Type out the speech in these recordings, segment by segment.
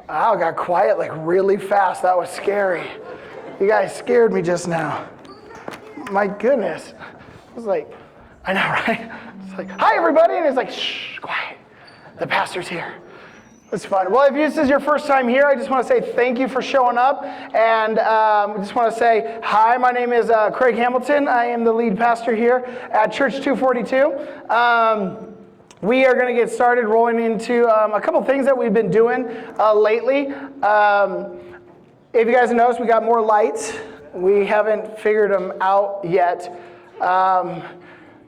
Wow, it got quiet like really fast. That was scary. You guys scared me just now. My goodness. I was like, I know, right? It's like, hi everybody, and it's like, shh, quiet. The pastor's here. It's fun. Well, if this is your first time here, I just want to say thank you for showing up. And I just want to say, hi, my name is Craig Hamilton. I am the lead pastor here at Church 242. We are going to get started rolling into a couple things that we've been doing lately. If you guys noticed, we got more lights. We haven't figured them out yet.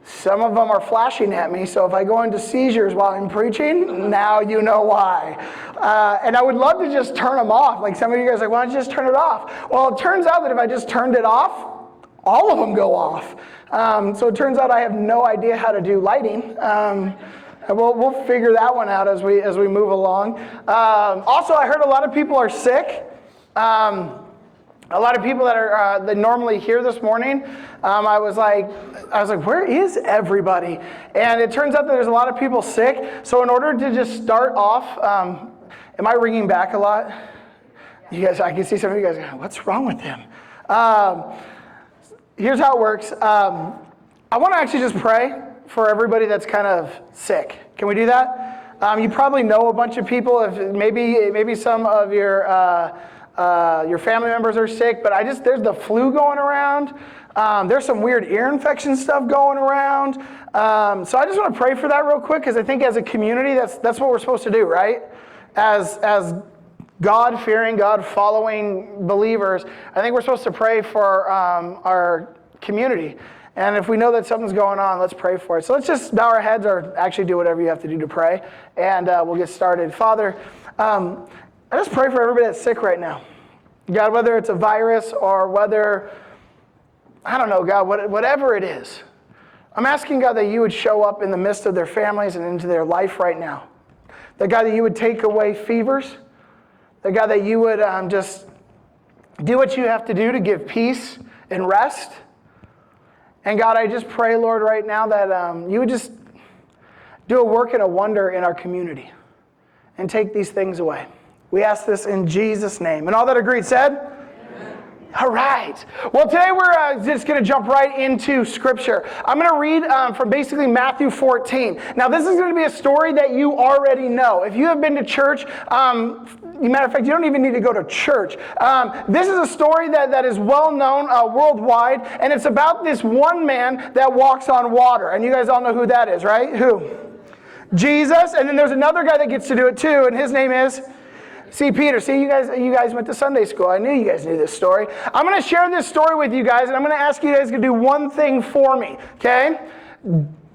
Some of them are flashing at me, so if I go into seizures while I'm preaching, now you know why. And I would love to just turn them off. Like some of you guys are like, why don't you just turn it off? Well, it turns out that if I just turned it off, all of them go off. So it turns out I have no idea how to do lighting. We'll figure that one out as we move along. Also, I heard a lot of people are sick. A lot of people that normally here this morning, I was like, where is everybody? And it turns out that there's a lot of people sick. So in order to just start off, am I ringing back a lot? You guys, I can see some of you guys going, what's wrong with him? Here's how it works. I want to actually just pray for everybody that's kind of sick. Can we do that? You probably know a bunch of people. If maybe some of your family members are sick, but there's the flu going around. There's some weird ear infection stuff going around. So I just want to pray for that real quick, because I think as a community, that's what we're supposed to do, right? As God-fearing, God-following believers, I think we're supposed to pray for our community. And if we know that something's going on, let's pray for it. So let's just bow our heads, or actually do whatever you have to do to pray, and we'll get started. Father, I just pray for everybody that's sick right now. God, whether it's a virus or whether, I don't know, God, whatever it is, I'm asking, God, that you would show up in the midst of their families and into their life right now. That, God, that you would take away fevers. That, God, that you would just do what you have to do to give peace and rest. And God, I just pray, Lord, right now that you would just do a work and a wonder in our community and take these things away. We ask this in Jesus' name. And all that agreed said? Amen. All right. Well, today we're just going to jump right into Scripture. I'm going to read from basically Matthew 14. Now, this is going to be a story that you already know. If you have been to church, matter of fact, you don't even need to go to church. This is a story that is well known worldwide, and it's about this one man that walks on water. And you guys all know who that is, right? Who? Jesus. And then there's another guy that gets to do it too, and his name is... See, Peter, you guys went to Sunday school. I knew you guys knew this story. I'm going to share this story with you guys, and I'm going to ask you guys to do one thing for me, okay?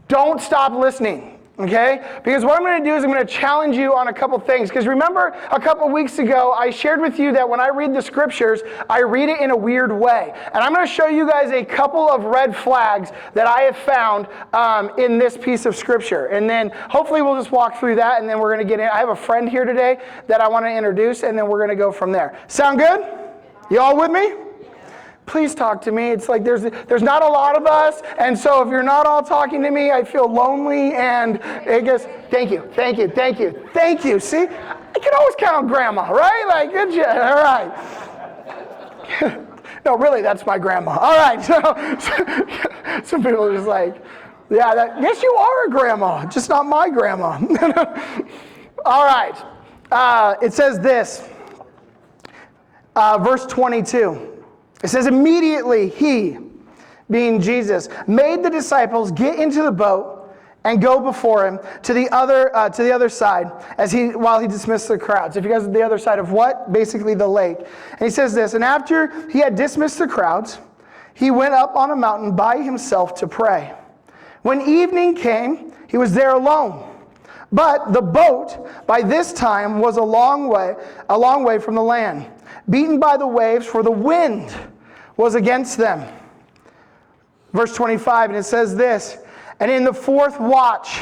Don't stop listening, okay? Because what I'm going to do is I'm going to challenge you on a couple things. Because remember, a couple weeks ago, I shared with you that when I read the Scriptures, I read it in a weird way. And I'm going to show you guys a couple of red flags that I have found in this piece of Scripture. And then hopefully we'll just walk through that, and then we're going to get in. I have a friend here today that I want to introduce, and then we're going to go from there. Sound good? You all with me? Please talk to me. It's like there's not a lot of us, and so if you're not all talking to me, I feel lonely, and I guess, thank you. See, I can always count on Grandma, right? Like, good job. All right. No, really, that's my grandma. All right. So some people are just like, yeah, yes, you are a grandma, just not my grandma. All right. It says this, verse 22. It says, immediately he, being Jesus, made the disciples get into the boat and go before him to the other side while he dismissed the crowds. If you guys are the other side of what? Basically the lake. And he says this, and after he had dismissed the crowds, he went up on a mountain by himself to pray. When evening came, he was there alone. But the boat by this time was a long way from the land, beaten by the waves, for the wind was against them. Verse 25, and it says this, and in the fourth watch,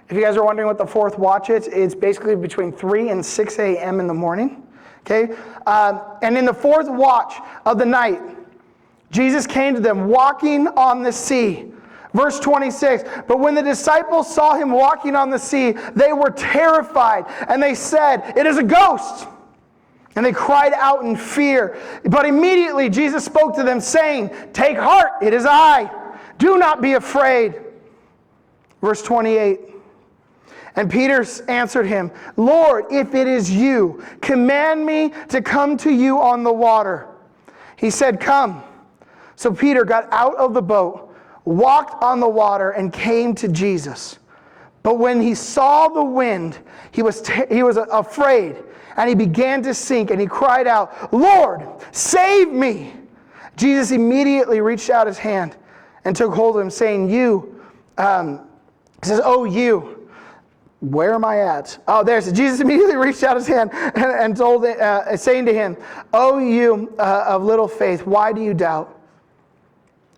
if you guys are wondering what the fourth watch is, it's basically between 3 and 6 a.m. in the morning. Okay? And in the fourth watch of the night, Jesus came to them walking on the sea. Verse 26, but when the disciples saw him walking on the sea, they were terrified, and they said, it is a ghost. And they cried out in fear. But immediately Jesus spoke to them, saying, "Take heart, it is I. Do not be afraid." Verse 28. And Peter answered him, "Lord, if it is you, command me to come to you on the water." He said, "Come." So Peter got out of the boat, walked on the water, and came to Jesus. But when he saw the wind, he was afraid, and he began to sink, and he cried out, "Lord, save me!" Jesus immediately reached out his hand and took hold of him, saying, he says, "Oh, you." Where am I at? Oh, there's it. Jesus immediately reached out his hand and told, saying to him, "Oh, you of little faith, why do you doubt?"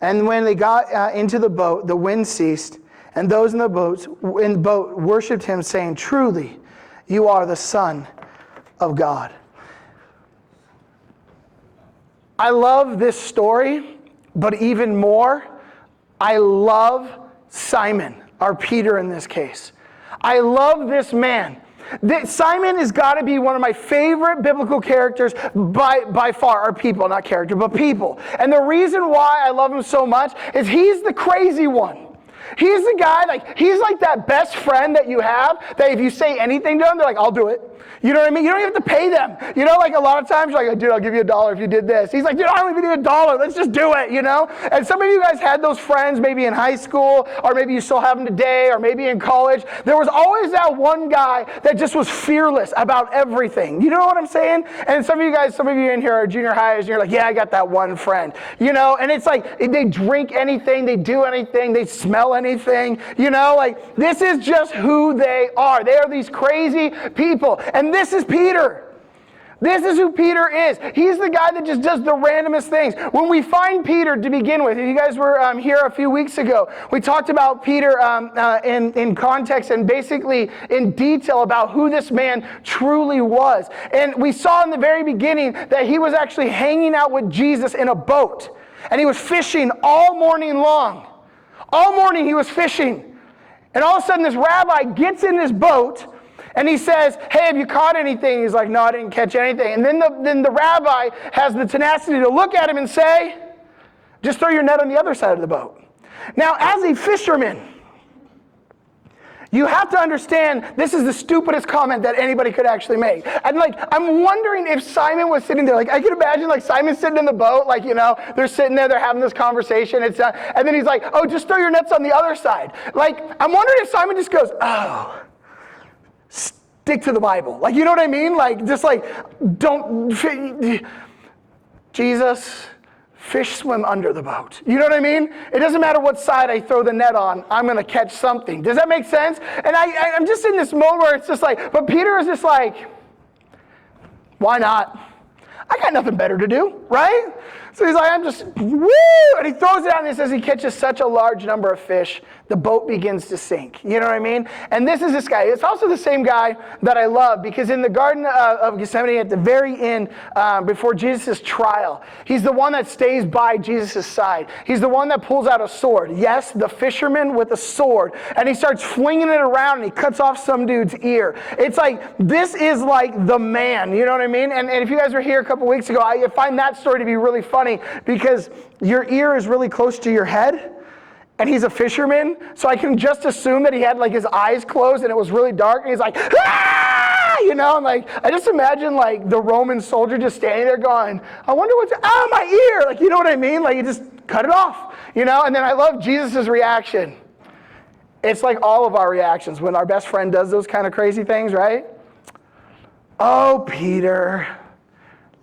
And when they got into the boat, the wind ceased, and those in the boat worshipped him, saying, "Truly, you are the Son of God." I love this story, but even more, I love Simon, or Peter in this case. I love this man. Simon has got to be one of my favorite biblical characters by far, or people, not character, but people. And the reason why I love him so much is he's the crazy one. He's the guy, he's like that best friend that you have, that if you say anything to them, they're like, "I'll do it." You know what I mean? You don't even have to pay them. You know, a lot of times you're like, "Dude, I'll give you $1 if you did this." He's like, "Dude, I don't even need $1. Let's just do it," you know? And some of you guys had those friends maybe in high school, or maybe you still have them today, or maybe in college. There was always that one guy that just was fearless about everything. You know what I'm saying? And some of you in here are junior highs, and you're like, "Yeah, I got that one friend." You know, and it's like, they drink anything, they do anything, they smell anything, you know? This is just who they are. They are these crazy people. And this is Peter. This is who Peter is. He's the guy that just does the randomest things. When we find Peter to begin with, if you guys were here a few weeks ago, we talked about Peter in context and basically in detail about who this man truly was. And we saw in the very beginning that he was actually hanging out with Jesus in a boat. And he was fishing all morning long. All morning he was fishing. And all of a sudden this rabbi gets in this boat and he says, "Hey, have you caught anything?" He's like, "No, I didn't catch anything." And then the rabbi has the tenacity to look at him and say, "Just throw your net on the other side of the boat." Now, as a fisherman, you have to understand this is the stupidest comment that anybody could actually make. And I'm wondering if Simon was sitting there, I can imagine Simon sitting in the boat, they're sitting there, they're having this conversation, and then he's like, "Oh, just throw your nets on the other side." I'm wondering if Simon just goes, "Oh, stick to the Bible." You know what I mean? Don't, Jesus, fish swim under the boat. You know what I mean? It doesn't matter what side I throw the net on, I'm going to catch something. Does that make sense? And I'm just in this mode where it's just but Peter is just why not? I got nothing better to do, right? So he's like, I'm just, woo! And he throws it out and he says he catches such a large number of fish, the boat begins to sink. You know what I mean? And this is this guy. It's also the same guy that I love because in the Garden of Gethsemane at the very end, before Jesus' trial, he's the one that stays by Jesus' side. He's the one that pulls out a sword. Yes, the fisherman with a sword. And he starts flinging it around and he cuts off some dude's ear. It's this is the man. You know what I mean? And if you guys were here a couple weeks ago, I find that story to be really funny because your ear is really close to your head. And he's a fisherman, so I can just assume that he had his eyes closed and it was really dark, and he's like, "Ah!" You know, and I just imagine the Roman soldier just standing there going, "I wonder what's, my ear!" You know what I mean? You just cut it off, you know? And then I love Jesus' reaction. It's like all of our reactions when our best friend does those kind of crazy things, right? "Oh, Peter,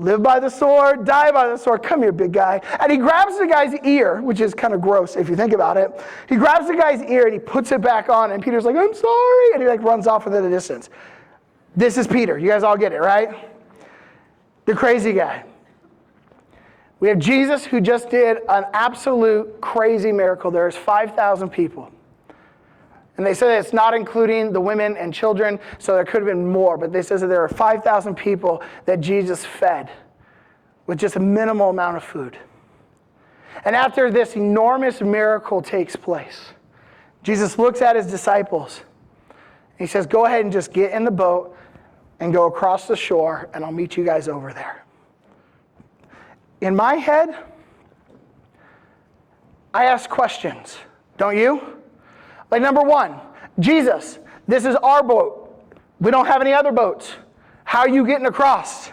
live by the sword, die by the sword. Come here, big guy." And he grabs the guy's ear, which is kind of gross if you think about it. He grabs the guy's ear and he puts it back on. And Peter's like, "I'm sorry." And he runs off into the distance. This is Peter. You guys all get it, right? The crazy guy. We have Jesus who just did an absolute crazy miracle. There's 5,000 people. And they say that it's not including the women and children, so there could have been more. But they says that there are 5,000 people that Jesus fed with just a minimal amount of food. And after this enormous miracle takes place, Jesus looks at his disciples. And he says, "Go ahead and just get in the boat. and go across the shore, and I'll meet you guys over there. In my head, I ask questions, don't you? Like, number one, Jesus, this is our boat. We don't have any other boats. How are you getting across?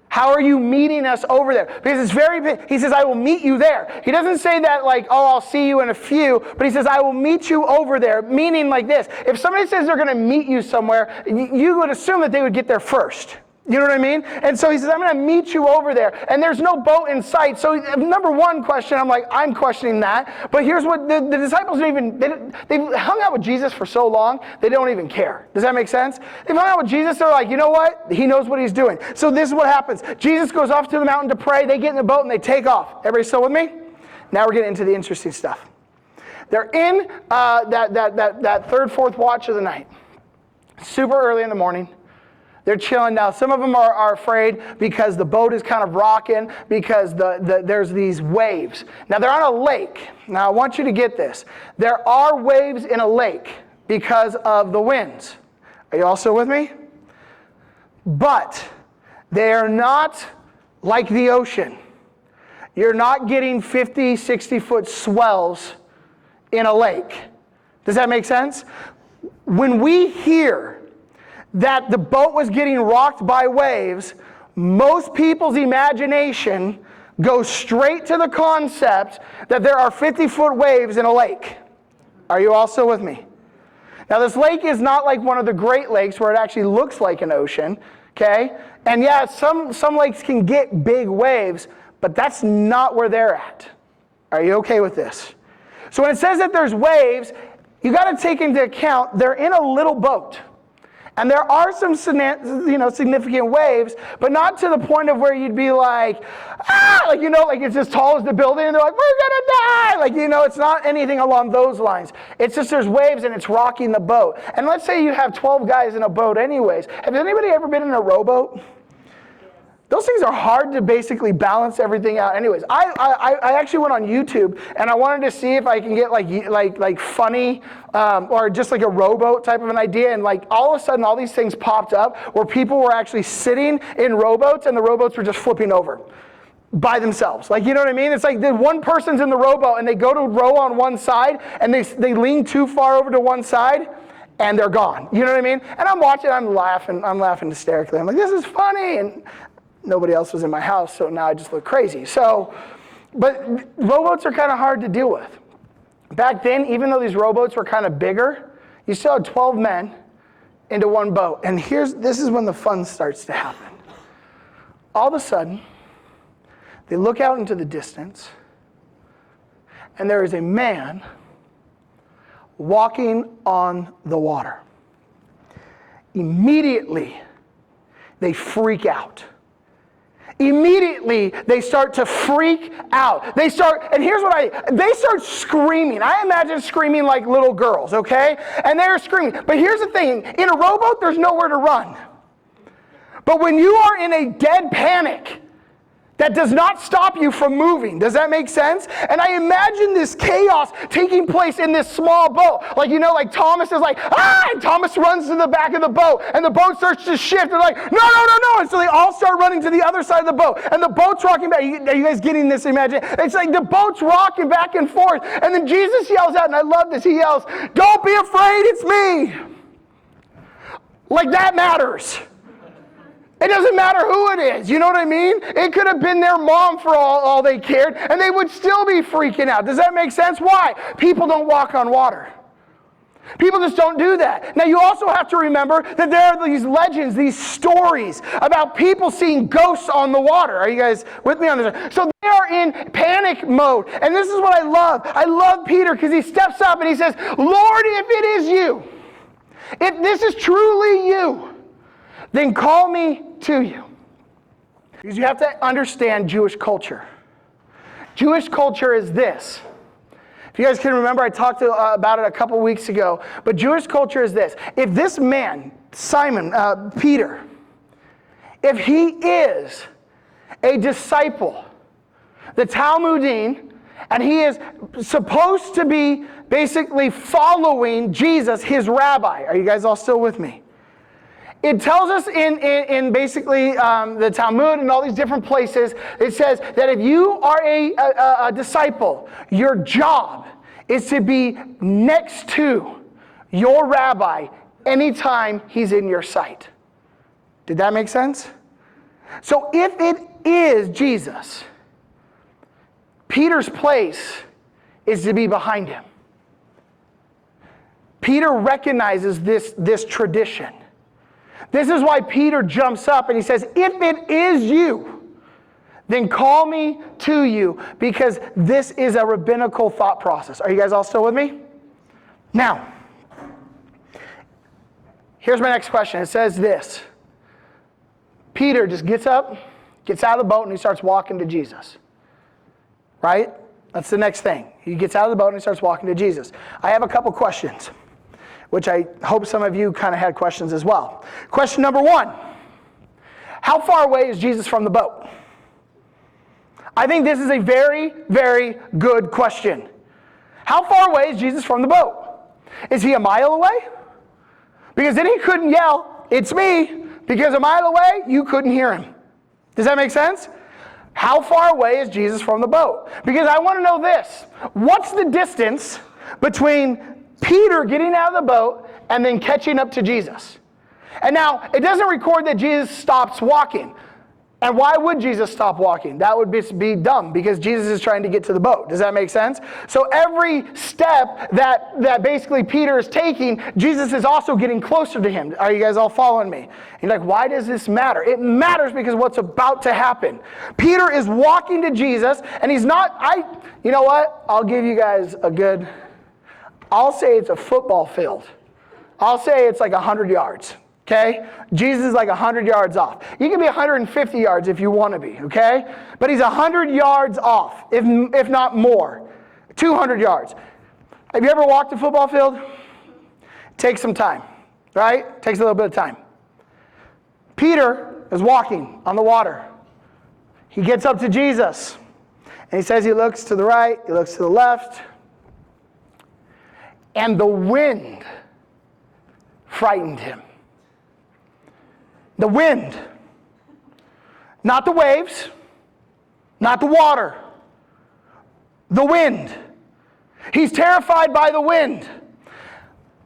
How are you meeting us over there? Because it's very, he says, I will meet you there. He doesn't say that like, oh, I'll see you in a few, but he says, I will meet you over there, meaning like this. If somebody says they're going to meet you somewhere, you would assume that they would get there first. You know what I mean? And so he says, I'm going to meet you over there. And there's no boat in sight. So number one question, I'm questioning that. But here's what the disciples don't even, they've hung out with Jesus for so long, they don't even care. Does that make sense? They've hung out with Jesus, they're like, you know what? He knows what he's doing. So this is what happens. Jesus goes off to the mountain to pray. They get in the boat and they take off. Everybody still with me? Now we're getting into the interesting stuff. They're in that third, fourth watch of the night. Super early in the morning. They're chilling now. Some of them are afraid because the boat is kind of rocking, because there's these waves. Now, they're on a lake. Now, I want you to get this. There are waves in a lake because of the winds. Are you also with me? But they are not like the ocean. You're not getting 50, 60-foot swells in a lake. Does that make sense? When we hear that the boat was getting rocked by waves, most people's imagination goes straight to the concept that there are 50-foot waves in a lake. Are you also with me? Now, this lake is not like one of the Great Lakes where it actually looks like an ocean, okay? And yeah, some lakes can get big waves, but that's not where they're at. Are you okay with this? So when it says that there's waves, you got to take into account they're in a little boat. And there are some significant waves, but not to the point of where you'd be like, like it's as tall as the building, and they're like, we're going to die. It's not anything along those lines. It's just there's waves and it's rocking the boat. And let's say you have 12 guys in a boat anyways. Has anybody ever been in a rowboat? Those things are hard to basically balance everything out. Anyways, I actually went on YouTube and I wanted to see if I can get like funny or just like a rowboat type of an idea. And like all of a sudden, all these things popped up where people were actually sitting in rowboats and the rowboats were just flipping over by themselves. Like, you know what I mean? It's like the one person's in the rowboat and they go to row on one side and they lean too far over to one side and they're gone. You know what I mean? And I'm watching, I'm laughing hysterically. I'm like, this is funny. And nobody else was in my house, so now I just look crazy. But rowboats are kind of hard to deal with. Back then, even though these rowboats were kind of bigger, you still had 12 men into one boat. And this is when the fun starts to happen. All of a sudden, they look out into the distance, and there is a man walking on the water. Immediately, they freak out. Immediately, they start to freak out. They start screaming. I imagine screaming like little girls, okay? And they're screaming. But here's the thing. In a rowboat, there's nowhere to run. But when you are in a dead panic, that does not stop you from moving. Does that make sense? And I imagine this chaos taking place in this small boat. Like Thomas is like, and Thomas runs to the back of the boat, and the boat starts to shift. They're like, no. And so they all start running to the other side of the boat, and the boat's rocking back. Are you guys getting this? Imagine. It's like the boat's rocking back and forth, and then Jesus yells out, and I love this. He yells, don't be afraid, it's me. Like that matters. It doesn't matter who it is, you know what I mean? It could have been their mom for all they cared, and they would still be freaking out. Does that make sense? Why? People don't walk on water. People just don't do that. Now, you also have to remember that there are these legends, these stories about people seeing ghosts on the water. Are you guys with me on this? So they are in panic mode, and this is what I love. I love Peter because he steps up and he says, Lord, if it is you, if this is truly you, then call me to you. Because you have to understand Jewish culture. Jewish culture is this. If you guys can remember, I talked about it a couple weeks ago. But Jewish culture is this. If this man, Simon, Peter, if he is a disciple, the Talmudim, and he is supposed to be basically following Jesus, his rabbi. Are you guys all still with me? it tells us in basically the Talmud and all these different places, it says that if you are a disciple, your job is to be next to your rabbi anytime he's in your sight. Did that make sense? So if it is Jesus, Peter's place is to be behind him. Peter recognizes this tradition. This is why Peter jumps up and he says, if it is you, then call me to you, because this is a rabbinical thought process. Are you guys all still with me? Now, here's my next question. It says this. Peter just gets up, gets out of the boat, and he starts walking to Jesus. Right? That's the next thing. He gets out of the boat and he starts walking to Jesus. I have a couple questions, which I hope some of you kind of had questions as well. Question number one, how far away is Jesus from the boat? I think this is a very, very good question. How far away is Jesus from the boat? Is he a mile away? Because then he couldn't yell, "It's me," because a mile away, you couldn't hear him. Does that make sense? How far away is Jesus from the boat? Because I want to know this. What's the distance between Peter getting out of the boat and then catching up to Jesus? And now, it doesn't record that Jesus stops walking. And why would Jesus stop walking? That would be dumb, because Jesus is trying to get to the boat. Does that make sense? So every step that basically Peter is taking, Jesus is also getting closer to him. Are you guys all following me? And you're like, why does this matter? It matters because what's about to happen. Peter is walking to Jesus, and he's not, you know what? I'll give you guys I'll say it's a football field. I'll say it's like 100 yards. Okay? Jesus is like 100 yards off. You can be 150 yards if you want to be, okay? But he's 100 yards off, if not more. 200 yards. Have you ever walked a football field? Takes some time, right? Takes a little bit of time. Peter is walking on the water. He gets up to Jesus, and he says he looks to the right, he looks to the left, and the wind frightened him. The wind. Not the waves. Not the water. The wind. He's terrified by the wind.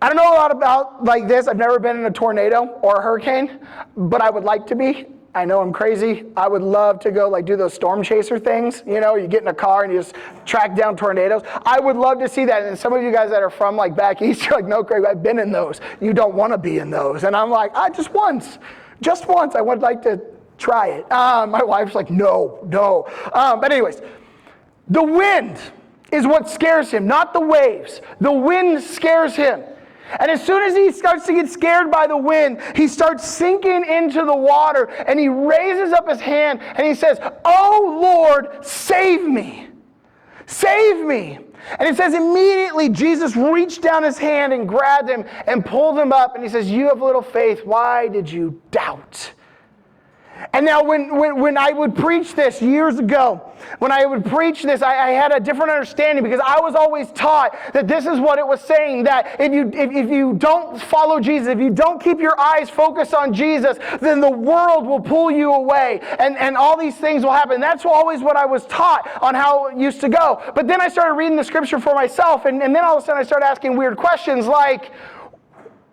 I don't know a lot about like this. I've never been in a tornado or a hurricane, but I would like to be. I know I'm crazy. I would love to go like do those storm chaser things. You know, you get in a car and you just track down tornadoes. I would love to see that. And some of you guys that are from like back east, you're like, no, Craig, I've been in those. You don't want to be in those. And I'm like, just once. Just once. I would like to try it. My wife's like, no. But anyways, the wind is what scares him, not the waves. The wind scares him. And as soon as he starts to get scared by the wind, he starts sinking into the water, and he raises up his hand and he says, "Oh Lord, save me. Save me." And it says immediately Jesus reached down his hand and grabbed him and pulled him up, and he says, "You have little faith, why did you doubt?" And now when I would preach this years ago, when I would preach this, I had a different understanding, because I was always taught that this is what it was saying, that if you don't follow Jesus, if you don't keep your eyes focused on Jesus, then the world will pull you away, and all these things will happen. That's always what I was taught on how it used to go. But then I started reading the scripture for myself, and then all of a sudden I started asking weird questions like,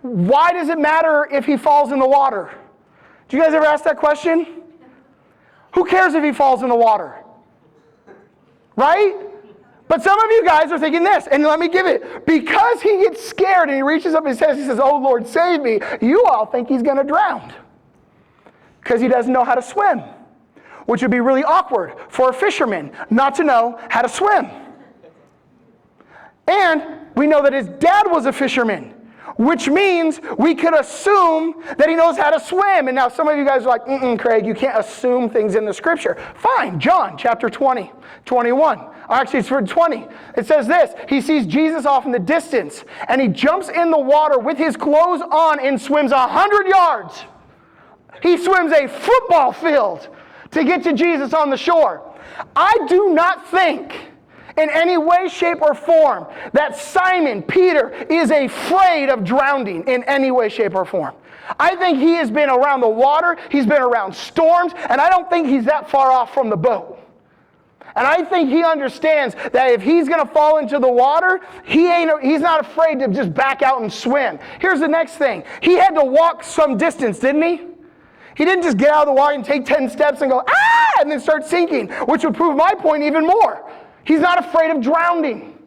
why does it matter if he falls in the water? Do you guys ever ask that question? Who cares if he falls in the water? Right? But some of you guys are thinking this, and let me give it. Because he gets scared and he reaches up and he says, "Oh Lord, save me," you all think he's going to drown. Because he doesn't know how to swim. Which would be really awkward for a fisherman not to know how to swim. And we know that his dad was a fisherman, which means we could assume that he knows how to swim. And now some of you guys are like, Craig, you can't assume things in the scripture. Fine, John chapter 20, 21. Or actually, it's for 20. It says this: he sees Jesus off in the distance, and he jumps in the water with his clothes on and swims 100 yards. He swims a football field to get to Jesus on the shore. I do not think in any way, shape, or form that Simon, Peter, is afraid of drowning in any way, shape, or form. I think he has been around the water, he's been around storms, and I don't think he's that far off from the boat. And I think he understands that if he's going to fall into the water, he's not afraid to just back out and swim. Here's the next thing. He had to walk some distance, didn't he? He didn't just get out of the water and take 10 steps and go, ah, and then start sinking, which would prove my point even more. He's not afraid of drowning.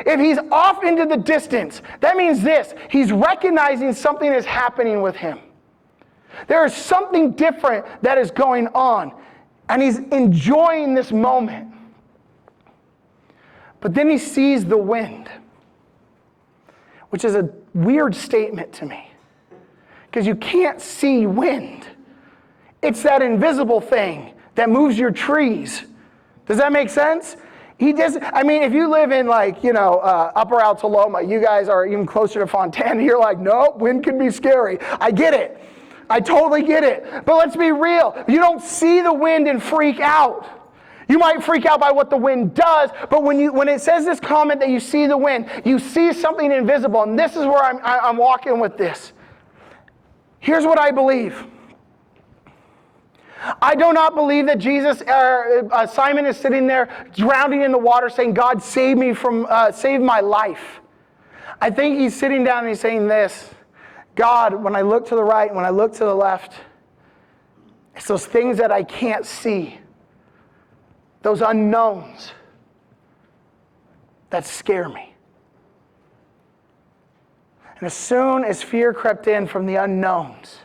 If he's off into the distance, that means this. He's recognizing something is happening with him. There is something different that is going on. And he's enjoying this moment. But then he sees the wind, which is a weird statement to me. Because you can't see wind. It's that invisible thing that moves your trees. Does that make sense? If you live in Upper Altaloma, you guys are even closer to Fontana, you're like, nope, wind can be scary. I get it. I totally get it. But let's be real. You don't see the wind and freak out. You might freak out by what the wind does, but when it says this comment that you see the wind, you see something invisible. And this is where I'm walking with this. Here's what I believe. I do not believe that Simon is sitting there drowning in the water saying, God, save my life. I think he's sitting down and he's saying this. God, when I look to the right, when I look to the left, it's those things that I can't see, those unknowns that scare me. And as soon as fear crept in from the unknowns,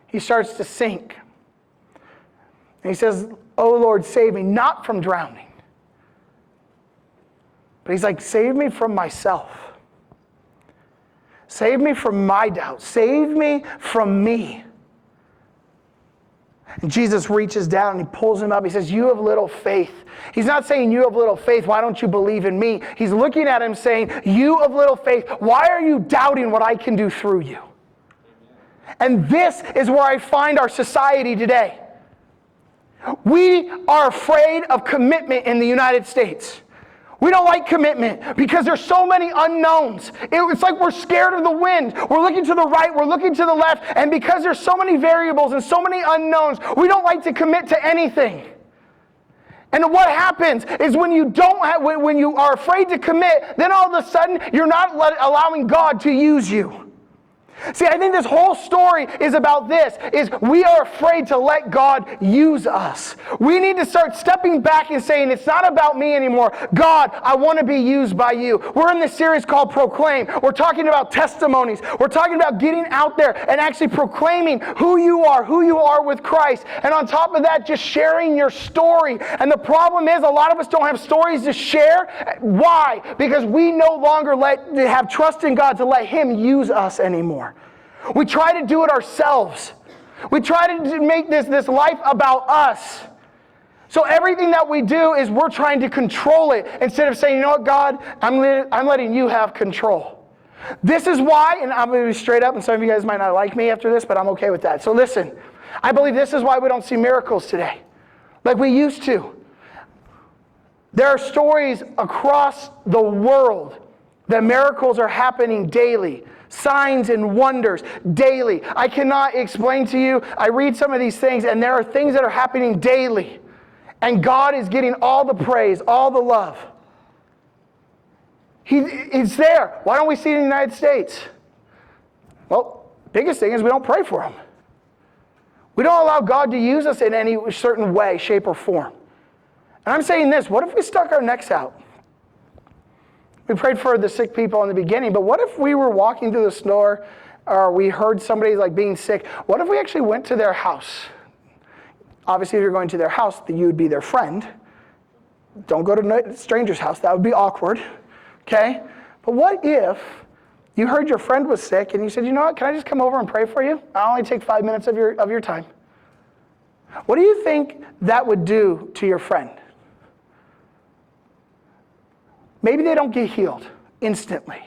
he starts to sink. And he says, oh Lord, save me, not from drowning. But he's like, save me from myself. Save me from my doubt. Save me from me. And Jesus reaches down and he pulls him up. He says, you have little faith. He's not saying you have little faith. Why don't you believe in me? He's looking at him saying, you have little faith. Why are you doubting what I can do through you? And this is where I find our society today. We are afraid of commitment in the United States. We don't like commitment because there's so many unknowns. It's like we're scared of the wind. We're looking to the right, we're looking to the left, and because there's so many variables and so many unknowns, we don't like to commit to anything. And what happens is when you are afraid to commit, then all of a sudden you're not allowing God to use you. See, I think this whole story is about this, is we are afraid to let God use us. We need to start stepping back and saying, it's not about me anymore. God, I want to be used by you. We're in this series called Proclaim. We're talking about testimonies. We're talking about getting out there and actually proclaiming who you are with Christ. And on top of that, just sharing your story. And the problem is a lot of us don't have stories to share. Why? Because we no longer have trust in God to let Him use us anymore. We try to do it ourselves. We try to make this life about us. So everything that we do is we're trying to control it instead of saying, you know what, God, I'm letting you have control. This is why, and I'm going to be straight up, and some of you guys might not like me after this, but I'm okay with that. So listen, I believe this is why we don't see miracles today like we used to. There are stories across the world that miracles are happening daily. Signs and wonders daily. I cannot explain to you. I read some of these things and there are things that are happening daily. And God is getting all the praise, all the love. He's there. Why don't we see it in the United States? Well, biggest thing is we don't pray for Him. We don't allow God to use us in any certain way, shape, or form. And I'm saying this, what if we stuck our necks out? We prayed for the sick people in the beginning, but what if we were walking through the store or we heard somebody being sick? What if we actually went to their house? Obviously, if you're going to their house, you would be their friend. Don't go to a stranger's house. That would be awkward, okay? But what if you heard your friend was sick and you said, you know what, can I just come over and pray for you? I'll only take 5 minutes of your time. What do you think that would do to your friend? Maybe they don't get healed instantly.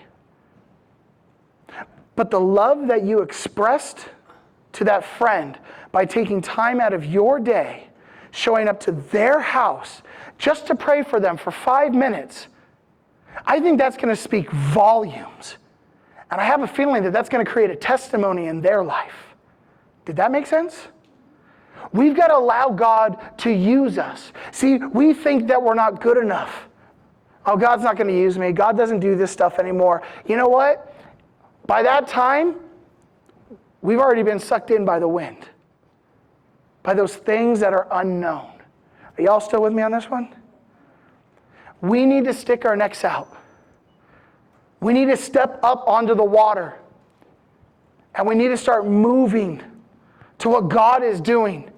But the love that you expressed to that friend by taking time out of your day, showing up to their house just to pray for them for 5 minutes, I think that's going to speak volumes. And I have a feeling that that's going to create a testimony in their life. Did that make sense? We've got to allow God to use us. See, we think that we're not good enough. Oh, God's not going to use me. God doesn't do this stuff anymore. You know what? By that time, we've already been sucked in by the wind, by those things that are unknown. Are y'all still with me on this one? We need to stick our necks out. We need to step up onto the water. And we need to start moving to what God is doing.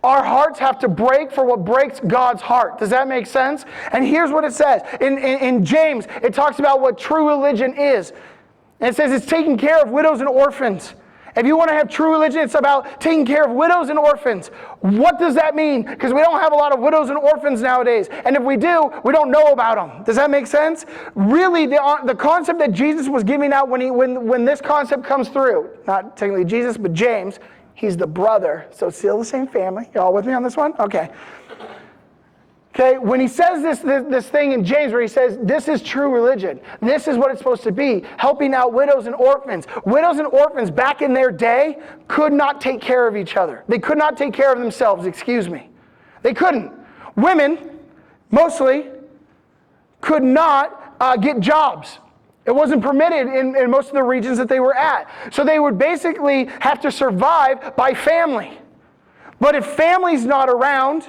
Our hearts have to break for what breaks God's heart. Does that make sense? And here's what it says. In James, it talks about what true religion is. And it says it's taking care of widows and orphans. If you want to have true religion, it's about taking care of widows and orphans. What does that mean? Because we don't have a lot of widows and orphans nowadays. And if we do, we don't know about them. Does that make sense? Really, the concept that Jesus was giving out when this concept comes through, not technically Jesus, but James, he's the brother, so still the same family. Y'all with me on this one? Okay. Okay, when he says this thing in James where he says, this is true religion. This is what it's supposed to be, helping out widows and orphans. Widows and orphans back in their day could not take care of each other. They could not take care of themselves, excuse me. They couldn't. Women, mostly, could not get jobs. It wasn't permitted in most of the regions that they were at. So they would basically have to survive by family. But if family's not around,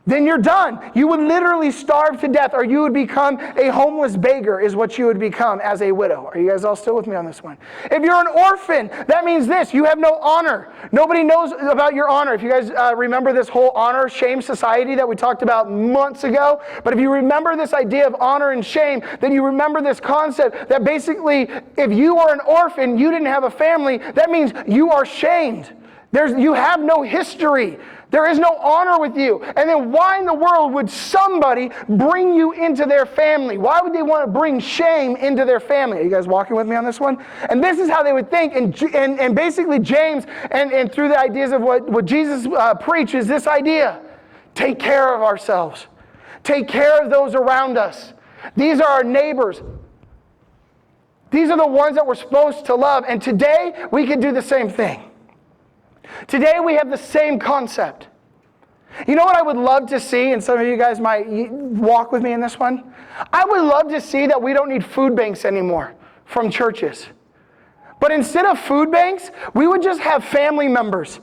then you're done. You would literally starve to death, or you would become a homeless beggar is what you would become as a widow. Are you guys all still with me on this one? If you're an orphan, that means this: you have no honor. Nobody knows about your honor. If you guys remember this whole honor shame society that we talked about months ago, but if you remember this idea of honor and shame, then you remember this concept that basically if you are an orphan, you didn't have a family, that means you are shamed. You have no history. There is no honor with you. And then why in the world would somebody bring you into their family? Why would they want to bring shame into their family? Are you guys walking with me on this one? And this is how they would think. And basically James, and through the ideas of what Jesus preached, is this idea. Take care of ourselves. Take care of those around us. These are our neighbors. These are the ones that we're supposed to love. And today, we can do the same thing. Today we have the same concept. You know what I would love to see, and some of you guys might walk with me in this one? I would love to see that we don't need food banks anymore from churches. But instead of food banks, we would just have family members,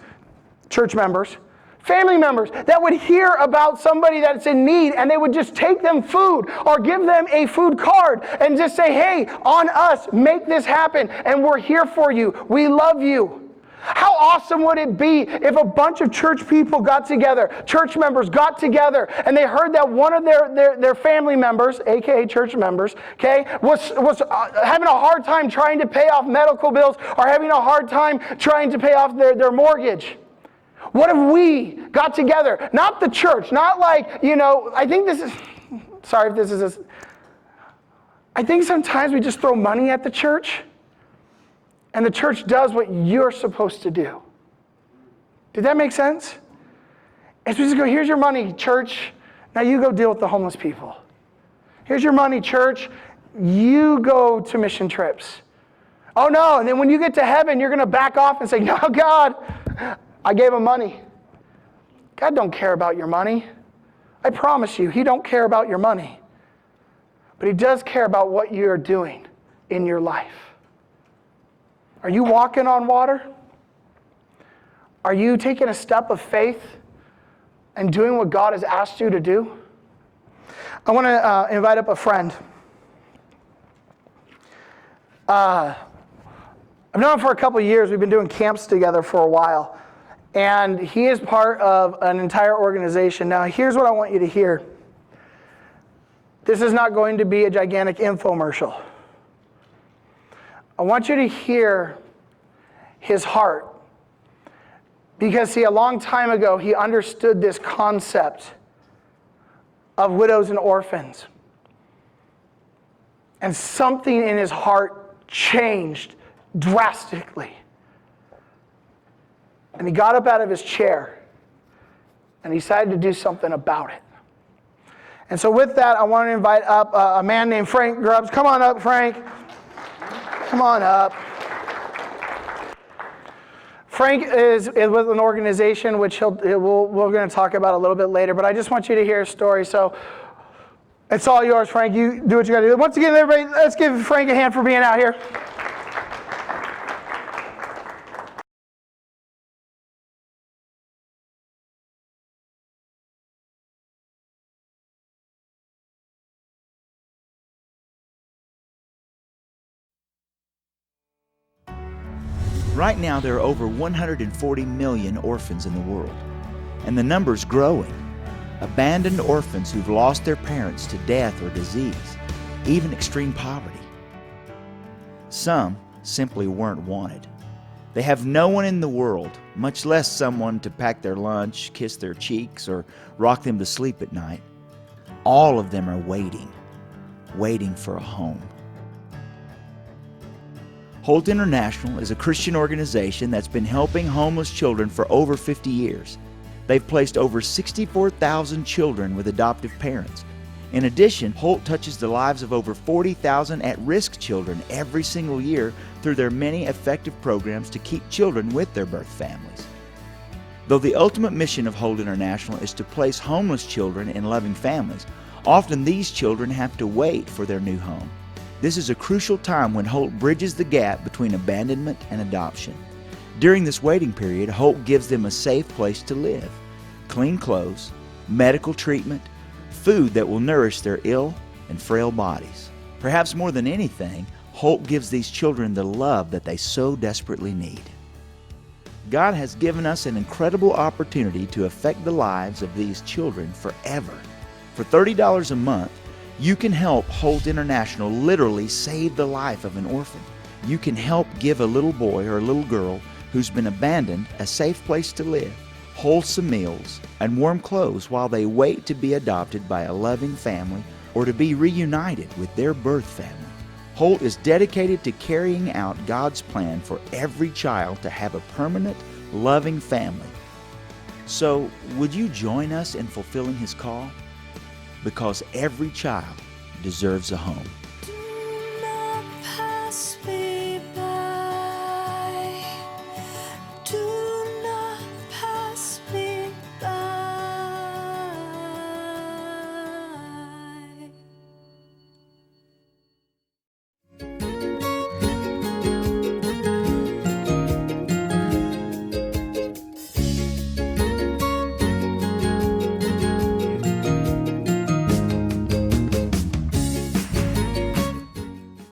church members, family members that would hear about somebody that's in need, and they would just take them food or give them a food card and just say, hey, on us, make this happen, and we're here for you. We love you. How awesome would it be if a bunch of church people got together, church members got together, and they heard that one of their family members, aka church members, okay, was having a hard time trying to pay off medical bills or having a hard time trying to pay off their mortgage? What if we got together? Not the church, not like, I think this is, sorry if this is, I think sometimes we just throw money at the church. And the church does what you're supposed to do. Did that make sense? As we just go, here's your money, church. Now you go deal with the homeless people. Here's your money, church. You go to mission trips. Oh no, and then when you get to heaven, you're going to back off and say, no, God, I gave him money. God don't care about your money. I promise you, he don't care about your money. But he does care about what you're doing in your life. Are you walking on water? Are you taking a step of faith and doing what God has asked you to do? I want to invite up a friend. I've known him for a couple of years. We've been doing camps together for a while. And he is part of an entire organization. Now, here's what I want you to hear. This is not going to be a gigantic infomercial. I want you to hear his heart. Because see, a long time ago, he understood this concept of widows and orphans. And something in his heart changed drastically. And he got up out of his chair and he decided to do something about it. And so with that, I want to invite up a man named Frank Grubbs. Come on up, Frank. Come on up. Frank is with an organization which we're going to talk about a little bit later, but I just want you to hear a story. So it's all yours, Frank. You do what you got to do. Once again, everybody, let's give Frank a hand for being out here. Right now, there are over 140 million orphans in the world, and the number's growing. Abandoned orphans who've lost their parents to death or disease, even extreme poverty. Some simply weren't wanted. They have no one in the world, much less someone to pack their lunch, kiss their cheeks, or rock them to sleep at night. All of them are waiting for a home. Holt International is a Christian organization that's been helping homeless children for over 50 years. They've placed over 64,000 children with adoptive parents. In addition, Holt touches the lives of over 40,000 at-risk children every single year through their many effective programs to keep children with their birth families. Though the ultimate mission of Holt International is to place homeless children in loving families, often these children have to wait for their new home. This is a crucial time when Holt bridges the gap between abandonment and adoption. During this waiting period, Holt gives them a safe place to live, clean clothes, medical treatment, food that will nourish their ill and frail bodies. Perhaps more than anything, Holt gives these children the love that they so desperately need. God has given us an incredible opportunity to affect the lives of these children forever. For $30 a month, you can help Holt International literally save the life of an orphan. You can help give a little boy or a little girl who's been abandoned a safe place to live, wholesome meals, and warm clothes while they wait to be adopted by a loving family or to be reunited with their birth family. Holt is dedicated to carrying out God's plan for every child to have a permanent, loving family. So, would you join us in fulfilling His call? Because every child deserves a home.